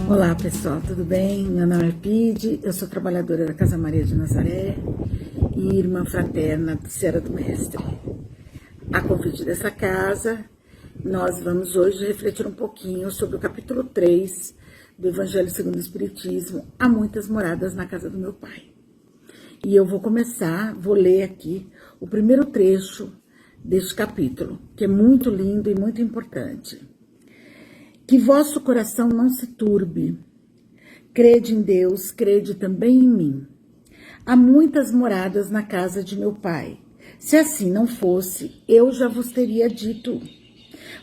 Olá pessoal, tudo bem? Meu nome é Pide, eu sou trabalhadora da Casa Maria de Nazaré e irmã fraterna do Serra do Mestre. A convite dessa casa, nós vamos hoje refletir um pouquinho sobre o capítulo 3 do Evangelho segundo o Espiritismo, Há Muitas Moradas na Casa do Meu Pai. E eu vou ler aqui o primeiro trecho deste capítulo, que é muito lindo e muito importante. Que vosso coração não se turbe. Crede em Deus, crede também em mim. Há muitas moradas na casa de meu Pai. Se assim não fosse, eu já vos teria dito.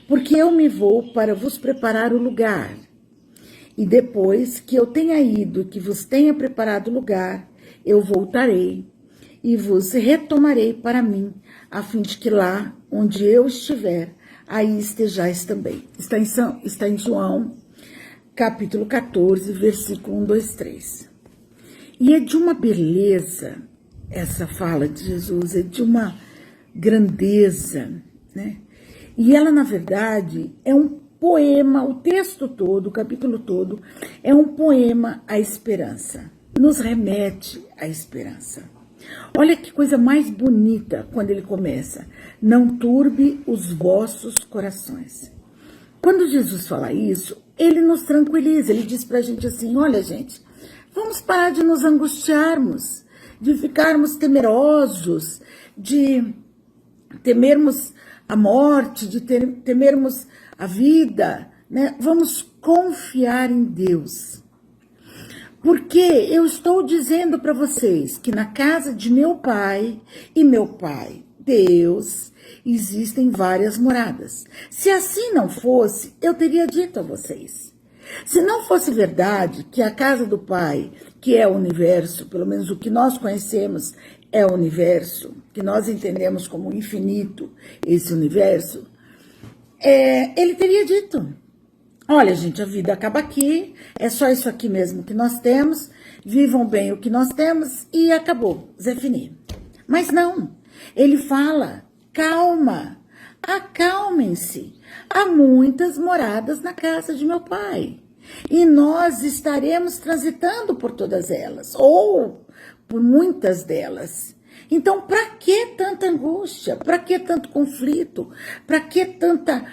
Porque eu me vou para vos preparar o lugar. E depois que eu tenha ido e que vos tenha preparado o lugar, eu voltarei e vos retomarei para mim, a fim de que lá onde eu estiver, aí estejais também. Está em João, capítulo 14, versículo 1, 2, 3. E é de uma beleza essa fala de Jesus, é de uma grandeza, né? E ela, na verdade, é um poema, o texto todo, o capítulo todo, é um poema à esperança. Nos remete à esperança. Olha que coisa mais bonita quando ele começa. Não turbe os vossos corações. Quando Jesus fala isso, ele nos tranquiliza. Ele diz pra gente assim, olha gente, vamos parar de nos angustiarmos, de ficarmos temerosos, de temermos a morte, de temermos a vida, né? Vamos confiar em Deus. Porque eu estou dizendo para vocês que na casa de meu pai e meu pai, Deus, existem várias moradas. Se assim não fosse, eu teria dito a vocês. Se não fosse verdade que a casa do Pai, que é o universo, pelo menos o que nós conhecemos é o universo, que nós entendemos como infinito esse universo, ele teria dito. Olha, gente, a vida acaba aqui, é só isso aqui mesmo que nós temos, vivam bem o que nós temos e acabou, Zé Fini. Mas não, ele fala, calma, acalmem-se, há muitas moradas na casa de meu pai e nós estaremos transitando por todas elas, ou por muitas delas. Então, para que tanta angústia? Para que tanto conflito? Para que tanta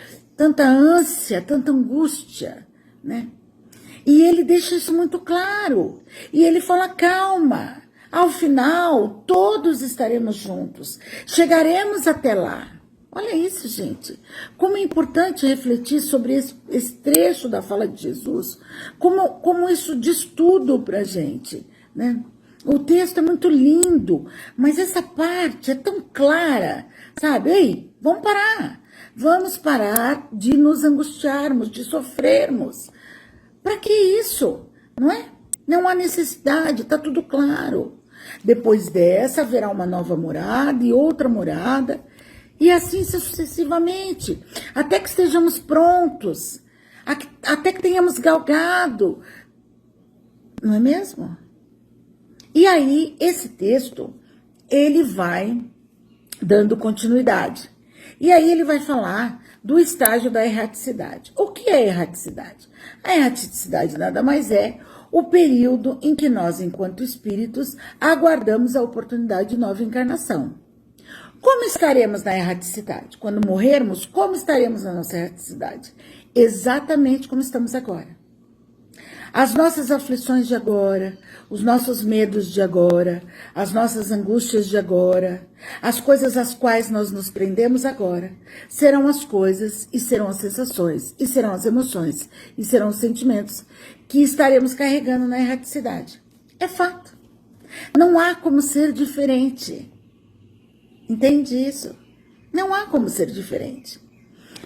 ânsia, tanta angústia, né? E ele deixa isso muito claro. E ele fala, calma, ao final todos estaremos juntos, chegaremos até lá. Olha isso, gente. Como é importante refletir sobre esse trecho da fala de Jesus, como isso diz tudo pra gente, né? O texto é muito lindo, mas essa parte é tão clara, sabe? Ei, vamos parar. Vamos parar de nos angustiarmos, de sofrermos. Para que isso? Não é? Não há necessidade, está tudo claro. Depois dessa, haverá uma nova morada e outra morada, e assim sucessivamente, até que estejamos prontos, até que tenhamos galgado. Não é mesmo? E aí, esse texto, ele vai dando continuidade. E aí ele vai falar do estágio da erraticidade. O que é erraticidade? A erraticidade nada mais é o período em que nós, enquanto espíritos, aguardamos a oportunidade de nova encarnação. Como estaremos na erraticidade? Quando morrermos, como estaremos na nossa erraticidade? Exatamente como estamos agora. As nossas aflições de agora, os nossos medos de agora, as nossas angústias de agora, as coisas às quais nós nos prendemos agora, serão as coisas e serão as sensações, e serão as emoções, e serão os sentimentos que estaremos carregando na erraticidade. É fato. Não há como ser diferente. Entende isso? Não há como ser diferente.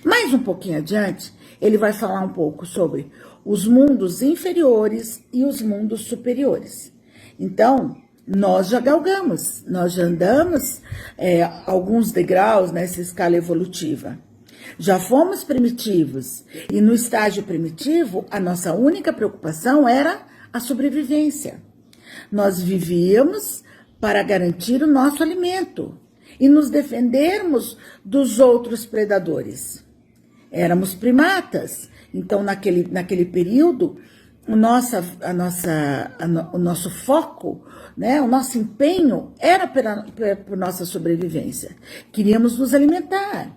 Mais um pouquinho adiante, ele vai falar um pouco sobre os mundos inferiores e os mundos superiores. Então, nós já galgamos, nós já andamos alguns degraus nessa escala evolutiva. Já fomos primitivos e no estágio primitivo, a nossa única preocupação era a sobrevivência. Nós vivíamos para garantir o nosso alimento e nos defendermos dos outros predadores. Éramos primatas, então naquele período o nosso foco, né, o nosso empenho era por nossa sobrevivência. Queríamos nos alimentar.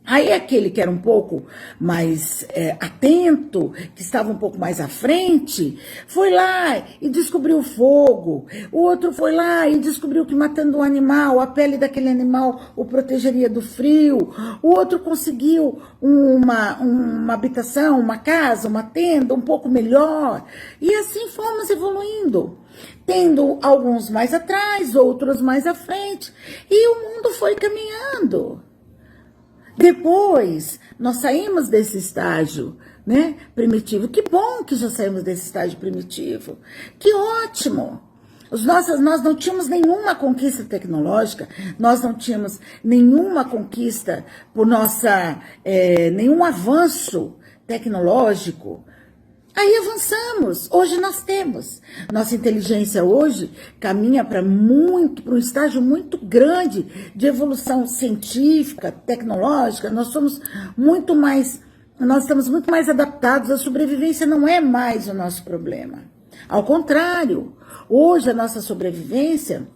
Aí aquele que era um pouco mais atento, que estava um pouco mais à frente, foi lá e descobriu o fogo. O outro foi lá e descobriu que matando um animal, a pele daquele animal o protegeria do frio. O outro conseguiu uma habitação, uma casa, uma tenda um pouco melhor. E assim fomos evoluindo, tendo alguns mais atrás, outros mais à frente. E o mundo foi caminhando. Depois, nós saímos desse estágio, né, primitivo. Que bom que já saímos desse estágio primitivo. Que ótimo. Nós não tínhamos nenhuma conquista tecnológica, nós não tínhamos nenhuma conquista por nenhum avanço tecnológico. Aí avançamos, hoje nós temos. Nossa inteligência hoje caminha para um estágio muito grande de evolução científica, tecnológica. Nós estamos muito mais adaptados, a sobrevivência não é mais o nosso problema. Ao contrário, hoje a nossa sobrevivência,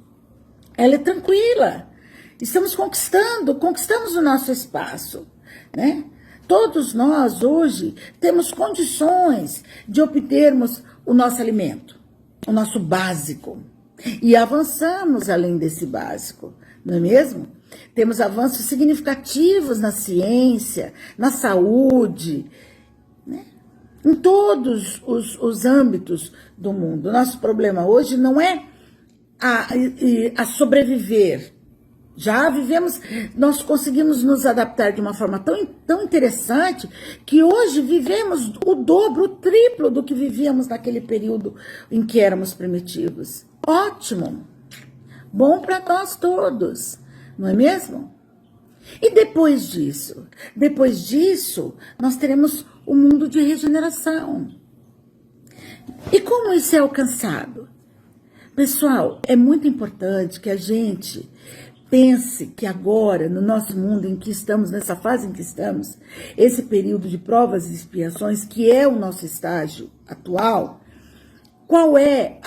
ela é tranquila. Conquistamos o nosso espaço, né? Todos nós, hoje, temos condições de obtermos o nosso alimento, o nosso básico. E avançamos além desse básico, não é mesmo? Temos avanços significativos na ciência, na saúde, né? Em todos os âmbitos do mundo. Nosso problema hoje não é a sobreviver. Já vivemos, nós conseguimos nos adaptar de uma forma tão interessante que hoje vivemos o dobro, o triplo do que vivíamos naquele período em que éramos primitivos. Ótimo! Bom para nós todos, não é mesmo? E depois disso? Depois disso, nós teremos o mundo de regeneração. E como isso é alcançado? Pessoal, é muito importante que a gente pense que agora, no nosso mundo em que estamos, nessa fase em que estamos, esse período de provas e expiações, que é o nosso estágio atual, qual é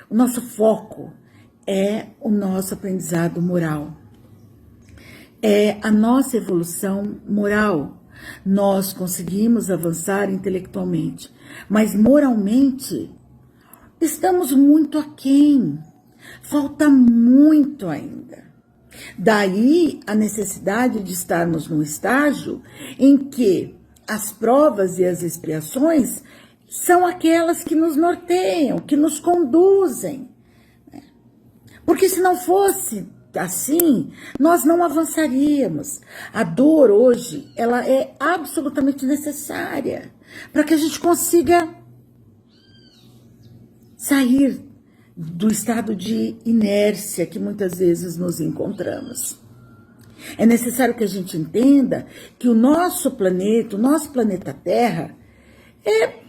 o nosso foco? É o nosso aprendizado moral. É a nossa evolução moral. Nós conseguimos avançar intelectualmente, mas moralmente estamos muito aquém. Falta muito ainda. Daí a necessidade de estarmos num estágio em que as provas e as expiações são aquelas que nos norteiam, que nos conduzem. Porque se não fosse assim, nós não avançaríamos. A dor hoje, ela é absolutamente necessária para que a gente consiga sair do estado de inércia que muitas vezes nos encontramos. É necessário que a gente entenda que o nosso planeta Terra, é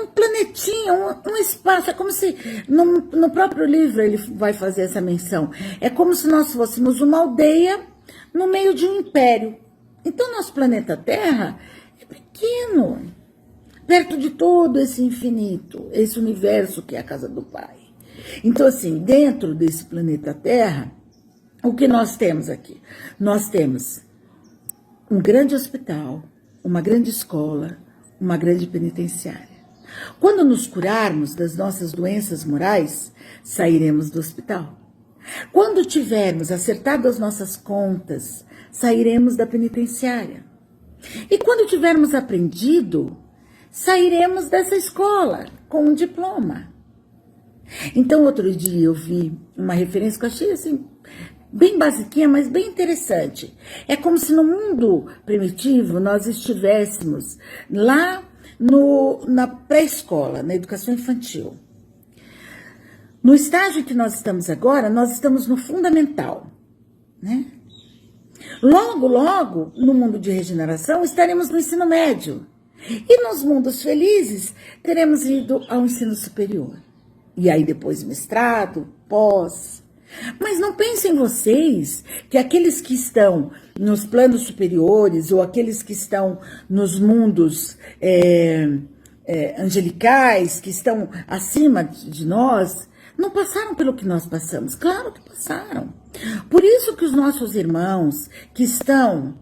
um planetinha, um espaço, é como se, no próprio livro ele vai fazer essa menção, é como se nós fôssemos uma aldeia no meio de um império. Então, nosso planeta Terra é pequeno, perto de todo esse infinito, esse universo que é a casa do Pai. Então, assim, dentro desse planeta Terra, o que nós temos aqui? Nós temos um grande hospital, uma grande escola, uma grande penitenciária. Quando nos curarmos das nossas doenças morais, sairemos do hospital. Quando tivermos acertado as nossas contas, sairemos da penitenciária. E quando tivermos aprendido, sairemos dessa escola com um diploma. Então, outro dia eu vi uma referência que eu achei assim, bem basiquinha, mas bem interessante. É como se no mundo primitivo nós estivéssemos lá na pré-escola, na educação infantil. No estágio que nós estamos agora, nós estamos no fundamental, né? Logo, logo, no mundo de regeneração, estaremos no ensino médio. E nos mundos felizes, teremos ido ao ensino superior. E aí depois mestrado, pós. Mas não pensem vocês que aqueles que estão nos planos superiores ou aqueles que estão nos mundos angelicais, que estão acima de nós, não passaram pelo que nós passamos. Claro que passaram. Por isso que os nossos irmãos que estão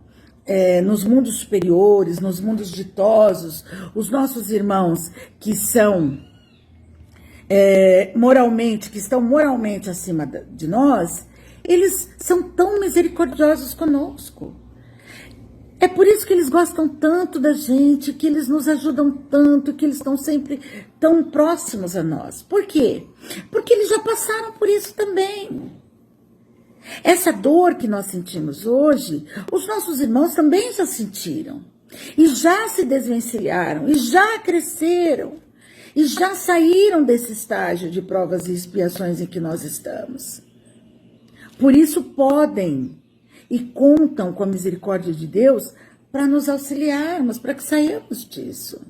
nos mundos superiores, nos mundos ditosos, os nossos irmãos que são moralmente, que estão moralmente acima de nós, eles são tão misericordiosos conosco. É por isso que eles gostam tanto da gente, que eles nos ajudam tanto, que eles estão sempre tão próximos a nós. Por quê? Porque eles já passaram por isso também. Essa dor que nós sentimos hoje, os nossos irmãos também já sentiram. E já se desvencilharam, e já cresceram, e já saíram desse estágio de provas e expiações em que nós estamos. Por isso podem e contam com a misericórdia de Deus para nos auxiliarmos, para que saiamos disso.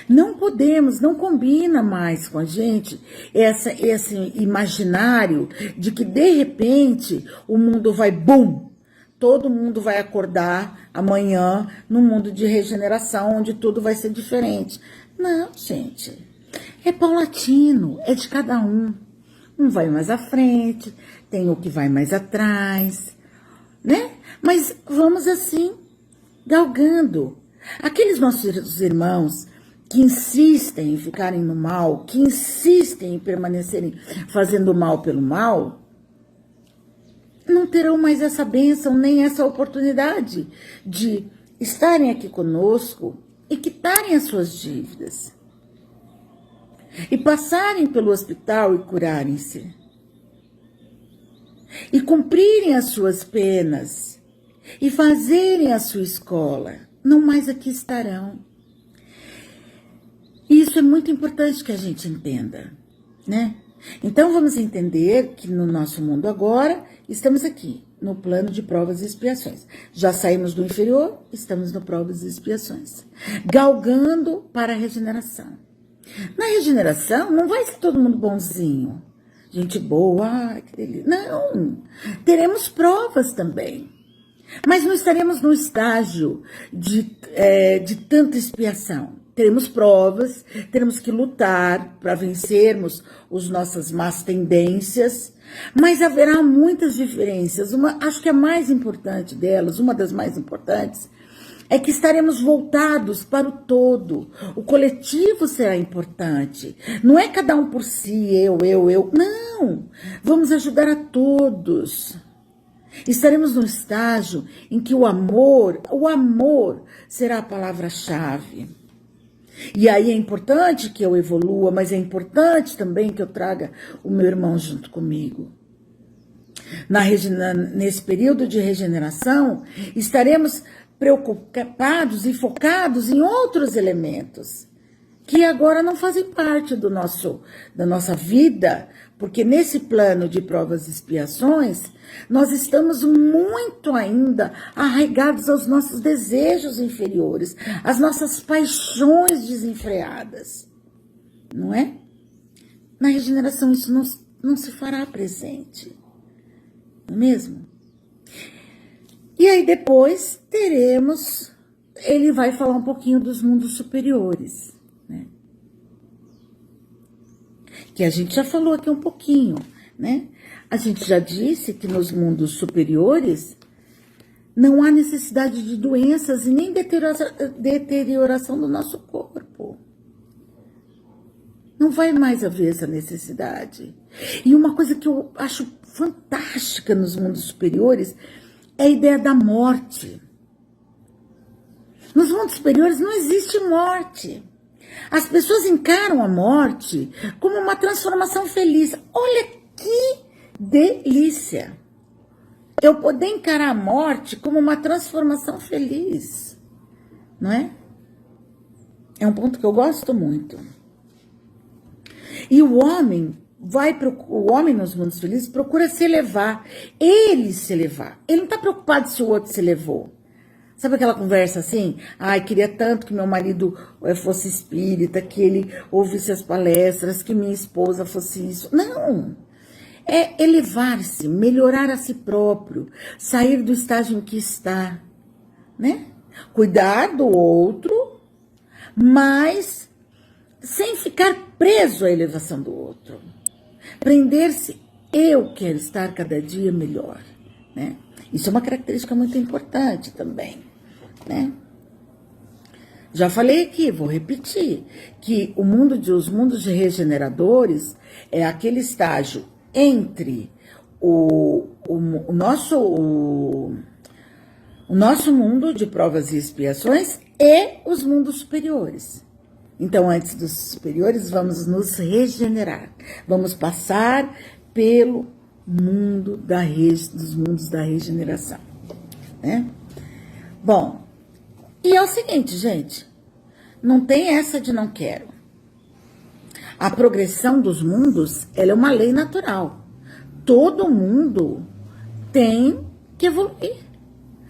Não podemos, não combina mais com a gente esse imaginário de que de repente o mundo vai bum, todo mundo vai acordar amanhã num mundo de regeneração onde tudo vai ser diferente. Não, gente, é paulatino, é de cada um. Um vai mais à frente, tem o que vai mais atrás, né? Mas vamos assim, galgando. Aqueles nossos irmãos que insistem em ficarem no mal, que insistem em permanecerem fazendo mal pelo mal, não terão mais essa bênção, nem essa oportunidade de estarem aqui conosco e quitarem as suas dívidas. E passarem pelo hospital e curarem-se. E cumprirem as suas penas. E fazerem a sua escola. Não mais aqui estarão. Isso é muito importante que a gente entenda, né? Então vamos entender que no nosso mundo agora, estamos aqui, no plano de provas e expiações. Já saímos do inferior, estamos no provas e expiações. Galgando para a regeneração. Na regeneração, não vai ser todo mundo bonzinho, gente boa, que delícia. Não, teremos provas também. Mas não estaremos no estágio de tanta expiação. Teremos provas, teremos que lutar para vencermos as nossas más tendências, mas haverá muitas diferenças. Acho que a mais importante delas, uma das mais importantes, é que estaremos voltados para o todo. O coletivo será importante. Não é cada um por si, eu. Não! Vamos ajudar a todos. Estaremos num estágio em que o amor será a palavra-chave. E aí é importante que eu evolua, mas é importante também que eu traga o meu irmão junto comigo. Nesse período de regeneração, estaremos preocupados e focados em outros elementos que agora não fazem parte da nossa vida, porque nesse plano de provas e expiações, nós estamos muito ainda arraigados aos nossos desejos inferiores, às nossas paixões desenfreadas, não é? Na regeneração isso não se fará presente, não é mesmo? E aí depois ele vai falar um pouquinho dos mundos superiores, né? Que a gente já falou aqui um pouquinho, né? A gente já disse que nos mundos superiores não há necessidade de doenças e nem deterioração do nosso corpo. Não vai mais haver essa necessidade. E uma coisa que eu acho fantástica nos mundos superiores é a ideia da morte. Nos mundos superiores não existe morte. As pessoas encaram a morte como uma transformação feliz. Olha que delícia! Eu poder encarar a morte como uma transformação feliz, não é? É um ponto que eu gosto muito. E o homem nos mundos felizes procura se elevar. Ele se elevar. Ele não está preocupado se o outro se elevou. Sabe aquela conversa assim? Ai, queria tanto que meu marido fosse espírita, que ele ouvisse as palestras, que minha esposa fosse isso. Não! É elevar-se, melhorar a si próprio, sair do estágio em que está, né? Cuidar do outro, mas sem ficar preso à elevação do outro. Prender-se, eu quero estar cada dia melhor, né? Isso é uma característica muito importante também, né? Já falei aqui, vou repetir, que os mundos de regeneradores é aquele estágio entre o nosso mundo de provas e expiações e os mundos superiores. Então, antes dos superiores, vamos nos regenerar. Vamos passar pelo mundo dos mundos da regeneração, né? Bom, e é o seguinte, gente, não tem essa de não quero. A progressão dos mundos, ela é uma lei natural. Todo mundo tem que evoluir.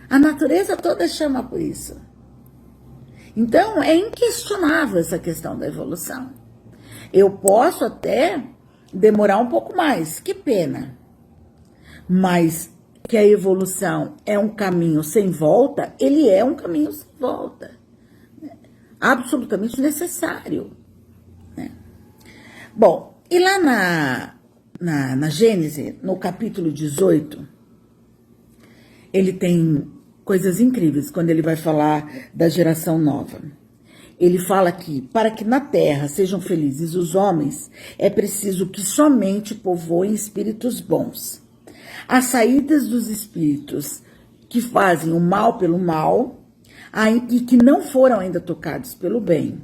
A natureza toda chama por isso. Então, é inquestionável essa questão da evolução. Eu posso até demorar um pouco mais, que pena. Mas que a evolução é um caminho sem volta, ele é um caminho sem volta. Absolutamente necessário, né? Bom, e lá na Gênesis, no capítulo 18, ele tem coisas incríveis quando ele vai falar da geração nova. Ele fala que, para que na terra sejam felizes os homens, é preciso que somente povoem espíritos bons. As saídas dos espíritos que fazem o mal pelo mal e que não foram ainda tocados pelo bem,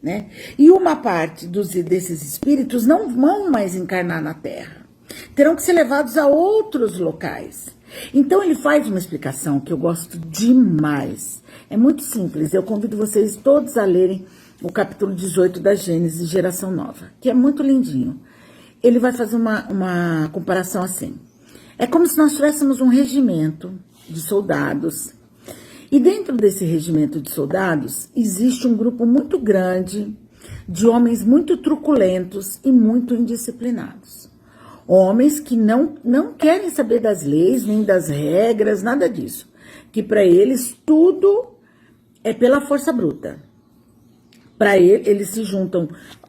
né? E uma parte desses espíritos não vão mais encarnar na terra. Terão que ser levados a outros locais. Então ele faz uma explicação que eu gosto demais. É muito simples, eu convido vocês todos a lerem o capítulo 18 da Gênesis, Geração Nova, que é muito lindinho. Ele vai fazer uma comparação assim. É como se nós tivéssemos um regimento de soldados. E dentro desse regimento de soldados, existe um grupo muito grande de homens muito truculentos e muito indisciplinados. Homens que não querem saber das leis, nem das regras, nada disso. Que para eles tudo é pela força bruta. Para eles se juntam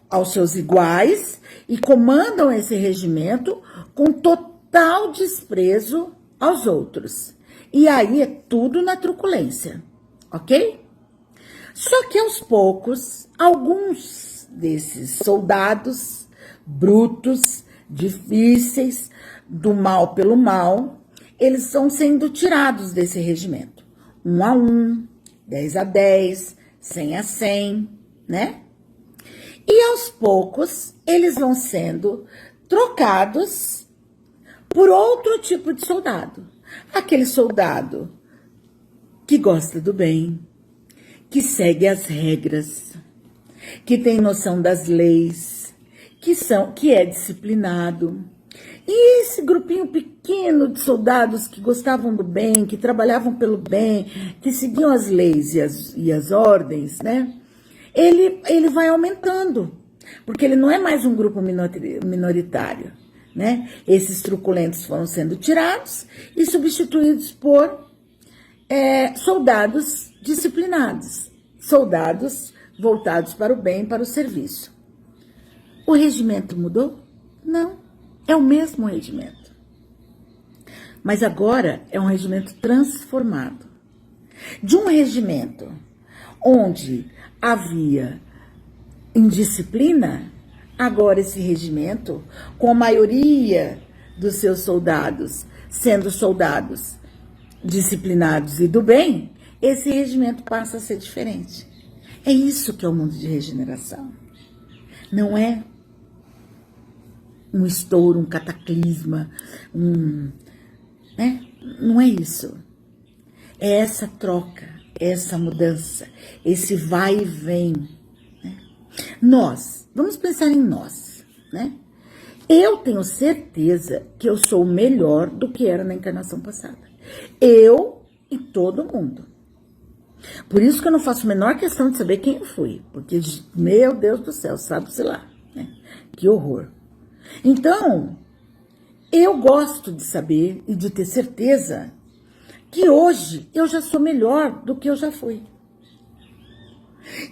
aos seus iguais e comandam esse regimento com total desprezo aos outros. E aí é tudo na truculência, ok? Só que aos poucos, alguns desses soldados brutos, difíceis, do mal pelo mal, eles estão sendo tirados desse regimento. 1 a 1, 10 a 10, 100 a 100, né? E aos poucos, eles vão sendo trocados por outro tipo de soldado. Aquele soldado que gosta do bem, que segue as regras, que tem noção das leis, que é disciplinado. E esse grupinho pequeno de soldados que gostavam do bem, que trabalhavam pelo bem, que seguiam as leis e as ordens, né? Ele vai aumentando, porque ele não é mais um grupo minoritário, né? Esses truculentos foram sendo tirados e substituídos por soldados disciplinados, soldados voltados para o bem, para o serviço. O regimento mudou? Não, é o mesmo regimento. Mas agora é um regimento transformado. De um regimento onde havia indisciplina, agora esse regimento, com a maioria dos seus soldados sendo soldados disciplinados e do bem, esse regimento passa a ser diferente. É isso que é o mundo de regeneração. Não é um estouro, um cataclisma, né? Não é isso. É essa troca, essa mudança, esse vai e vem. Né? Nós, vamos pensar em nós, né? Eu tenho certeza que eu sou melhor do que era na encarnação passada. Eu e todo mundo. Por isso que eu não faço a menor questão de saber quem eu fui. Porque, meu Deus do céu, sabe-se lá. Né? Que horror. Então, eu gosto de saber e de ter certeza que hoje eu já sou melhor do que eu já fui.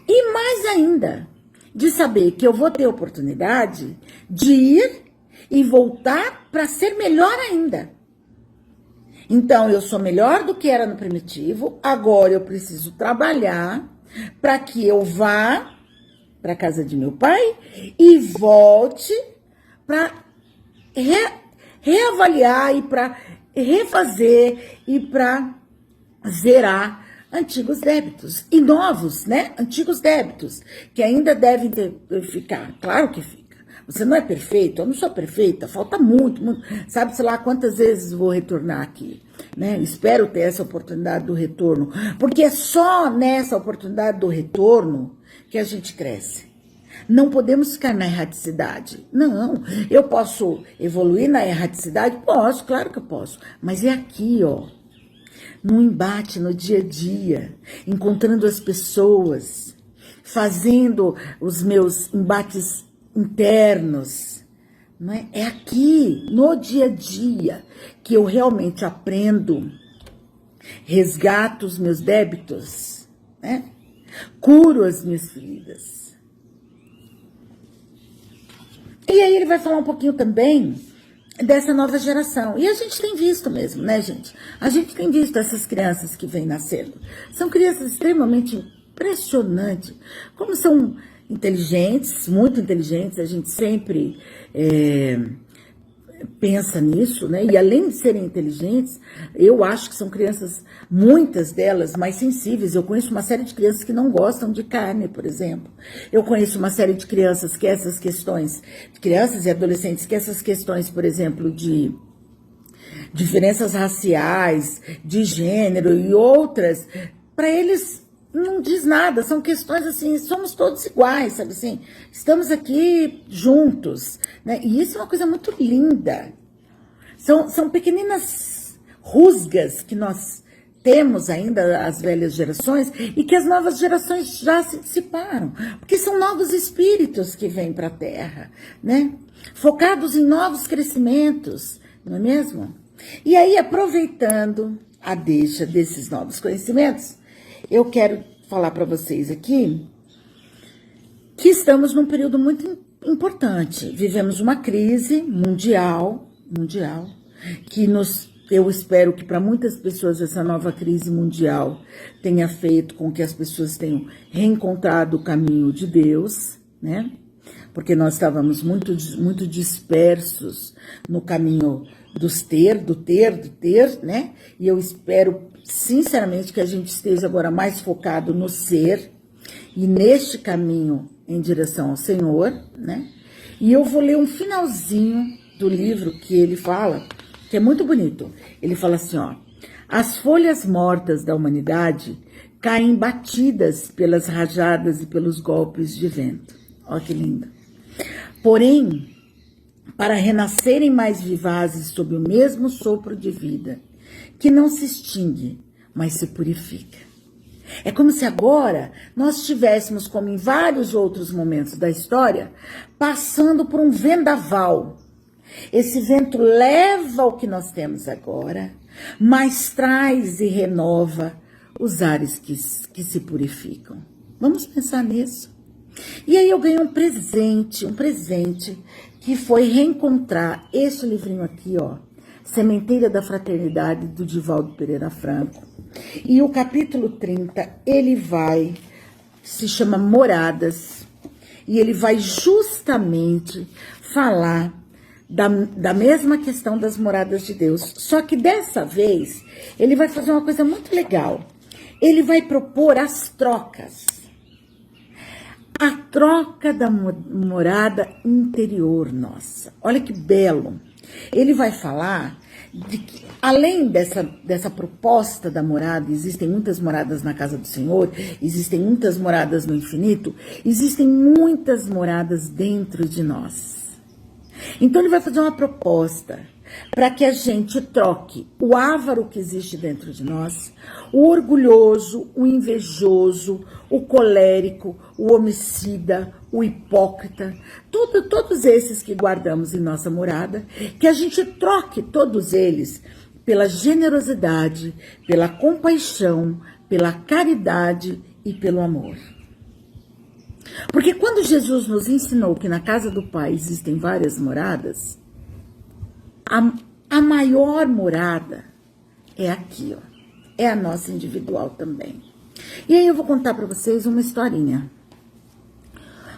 E mais ainda, de saber que eu vou ter oportunidade de ir e voltar para ser melhor ainda. Então, eu sou melhor do que era no primitivo, agora eu preciso trabalhar para que eu vá para a casa de meu pai e volte para reavaliar e para refazer e para zerar antigos débitos e novos, né? Antigos débitos, que ainda devem ficar. Claro que fica. Você não é perfeito, eu não sou perfeita, falta muito, muito. Sabe, sei lá, quantas vezes vou retornar aqui, né? Espero ter essa oportunidade do retorno, porque é só nessa oportunidade do retorno que a gente cresce. Não podemos ficar na erraticidade. Não, eu posso evoluir na erraticidade? Posso, claro que eu posso. Mas é aqui, ó, no embate, no dia a dia, encontrando as pessoas, fazendo os meus embates internos, não é? É aqui, no dia a dia, que eu realmente aprendo, resgato os meus débitos, né? Curo as minhas feridas. E aí ele vai falar um pouquinho também dessa nova geração. E a gente tem visto mesmo, né, gente? A gente tem visto essas crianças que vêm nascendo. São crianças extremamente impressionantes. Como são inteligentes, muito inteligentes. A gente sempre pensa nisso, né? E além de serem inteligentes, eu acho que são crianças, muitas delas, mais sensíveis. Eu conheço uma série de crianças que não gostam de carne, por exemplo. Eu conheço uma série de crianças que essas questões, crianças e adolescentes que essas questões, por exemplo, de diferenças raciais, de gênero e outras, para eles não diz nada, são questões assim, somos todos iguais, sabe assim? Estamos aqui juntos, né? E isso é uma coisa muito linda. São pequeninas rusgas que nós temos ainda, as velhas gerações, e que as novas gerações já se dissiparam, porque são novos espíritos que vêm para a Terra, né? Focados em novos crescimentos, não é mesmo? E aí, aproveitando a deixa desses novos conhecimentos, eu quero falar para vocês aqui que estamos num período muito importante. Vivemos uma crise mundial, que eu espero que para muitas pessoas essa nova crise mundial tenha feito com que as pessoas tenham reencontrado o caminho de Deus, né? Porque nós estávamos muito dispersos no caminho do ter, né? E eu espero sinceramente que a gente esteja agora mais focado no ser e neste caminho em direção ao Senhor, né? E eu vou ler um finalzinho do livro que ele fala, que é muito bonito. Ele fala assim, ó: as folhas mortas da humanidade caem batidas pelas rajadas e pelos golpes de vento. Ó que lindo. Porém, para renascerem mais vivazes sob o mesmo sopro de vida, que não se extingue, mas se purifica. É como se agora nós estivéssemos, como em vários outros momentos da história, passando por um vendaval. Esse vento leva o que nós temos agora, mas traz e renova os ares que se purificam. Vamos pensar nisso. E aí eu ganhei um presente que foi reencontrar este livrinho aqui, ó, Sementeira da Fraternidade, do Divaldo Pereira Franco. E o capítulo 30, ele se chama Moradas, e ele vai justamente falar da mesma questão das moradas de Deus. Só que dessa vez, ele vai fazer uma coisa muito legal. Ele vai propor as trocas. A troca da morada interior nossa. Olha que belo. Ele vai falar de que, além dessa proposta da morada, existem muitas moradas na casa do Senhor, existem muitas moradas no infinito, existem muitas moradas dentro de nós. Então ele vai fazer uma proposta para que a gente troque o avaro que existe dentro de nós, o orgulhoso, o invejoso, o colérico, o homicida, o hipócrita, todos esses que guardamos em nossa morada, que a gente troque todos eles pela generosidade, pela compaixão, pela caridade e pelo amor. Porque quando Jesus nos ensinou que na casa do Pai existem várias moradas, a maior morada é aqui, ó. É a nossa individual também. E aí eu vou contar para vocês uma historinha.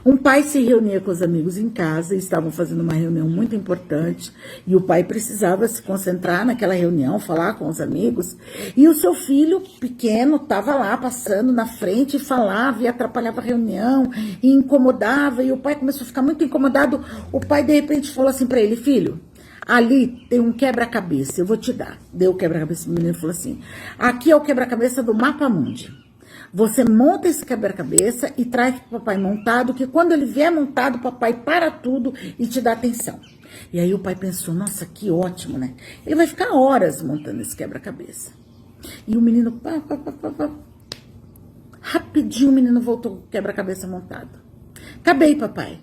Um pai se reunia com os amigos em casa, estavam fazendo uma reunião muito importante, e o pai precisava se concentrar naquela reunião, falar com os amigos, e o seu filho pequeno estava lá passando na frente e falava e atrapalhava a reunião, e incomodava, e o pai começou a ficar muito incomodado. O pai de repente falou assim para ele: filho, ali tem um quebra-cabeça, eu vou te dar. Deu o quebra-cabeça, o menino falou assim: aqui é o quebra-cabeça do Mapa Mundi. Você monta esse quebra-cabeça e traz para o papai montado, que quando ele vier montado, o papai para tudo e te dá atenção. E aí o pai pensou: nossa, que ótimo, né? Ele vai ficar horas montando esse quebra-cabeça. E o menino, rapidinho o menino voltou com o quebra-cabeça montado. Acabei, papai.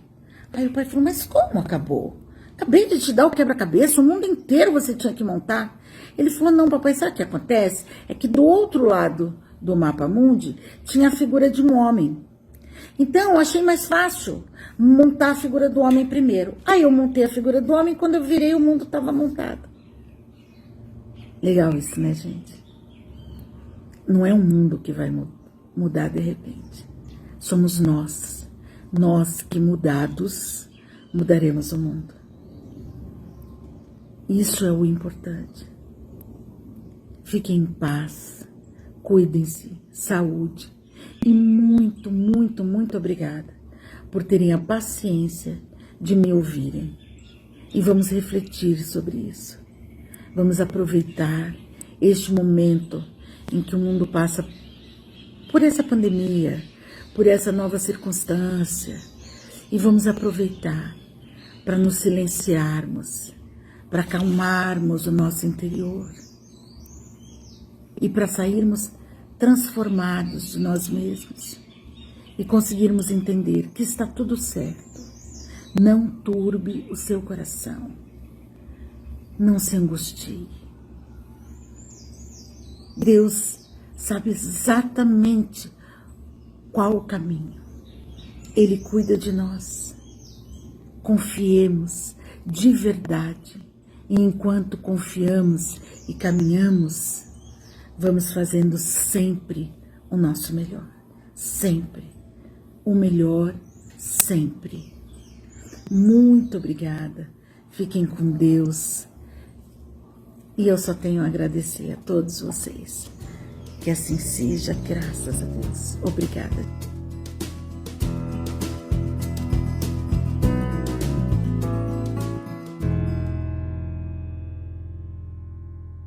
Aí o pai falou: mas como acabou? Acabei de te dar o quebra-cabeça, o mundo inteiro você tinha que montar. Ele falou: não, papai, sabe o que acontece? É que do outro lado do Mapa Mundi tinha a figura de um homem. Então, eu achei mais fácil montar a figura do homem primeiro. Aí eu montei a figura do homem, quando eu virei, o mundo estava montado. Legal isso, né, gente? Não é o mundo que vai mudar de repente. Somos nós. Nós que mudados, mudaremos o mundo. Isso é o importante. Fiquem em paz. Cuidem-se, saúde, e muito, muito, muito obrigada por terem a paciência de me ouvirem. E vamos refletir sobre isso. Vamos aproveitar este momento em que o mundo passa por essa pandemia, por essa nova circunstância, e vamos aproveitar para nos silenciarmos, para acalmarmos o nosso interior e para sairmos transformados de nós mesmos e conseguirmos entender que está tudo certo. Não turbe o seu coração. Não se angustie. Deus sabe exatamente qual o caminho. Ele cuida de nós. Confiemos de verdade. E enquanto confiamos e caminhamos, vamos fazendo sempre o nosso melhor. Sempre. O melhor, sempre. Muito obrigada. Fiquem com Deus. E eu só tenho a agradecer a todos vocês. Que assim seja, graças a Deus. Obrigada.